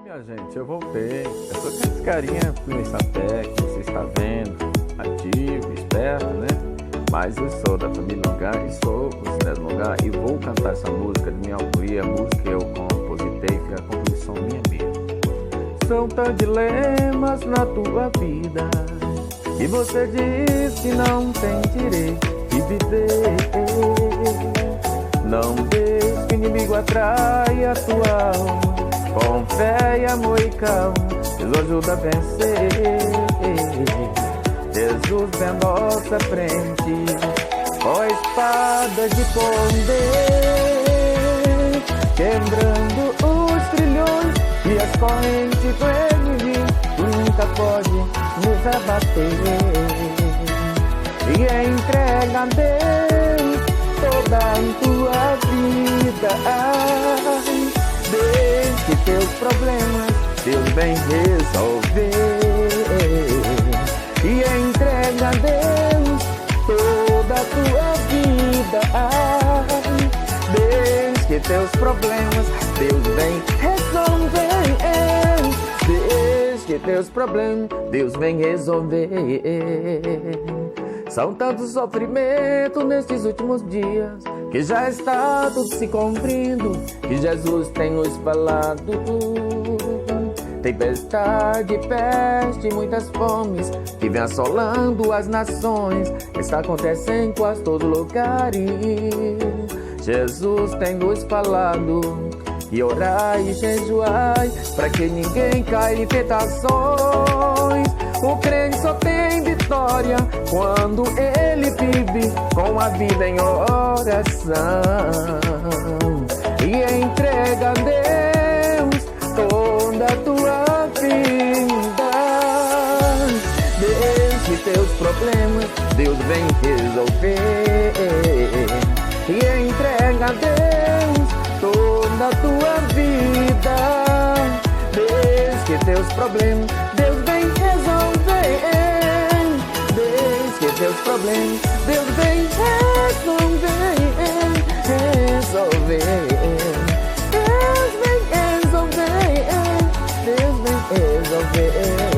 Minha gente, eu voltei. Eu tô com esse carinha no Instapé, que você está vendo, ativo, esperto, né? Mas eu sou da família Longar e sou o Sinésio Longar e vou cantar essa música de minha autoria, música que eu compositei, foi a composição minha mesmo. São tantos dilemas na tua vida e você diz que não tem direito de viver. Não deixe que o inimigo atraia a tua alma. Com fé e amor e calma, Jesus ajuda a vencer. Jesus vem à nossa frente, com a espada de poder, quebrando os trilhões e as correntes do inimigo, nunca pode nos abater. E entrega a Deus toda a tua vida. Deixe teus problemas, Deus vem resolver. E entrega a Deus toda a tua vida. Deixe teus problemas, Deus vem resolver. Deixe teus problemas, Deus vem resolver. São tantos sofrimentos nestes últimos dias, que já está tudo se cumprindo, que Jesus tem nos falado. Tempestade, peste, muitas fomes, que vem assolando as nações, está acontecendo em quase todo lugar. Jesus tem nos falado, e orai e jejuai, para que ninguém caia em tentações. O crente só tem vitória quando ele vive com a vida em oração e entrega a Deus toda a tua vida. Deixe teus problemas, Deus vem resolver. E entrega a Deus toda a tua vida. Deixe teus problemas, Deus vem resolver. Deixe teus problemas, Deus vem resolver. Deus vem resolver. Deus vem resolver.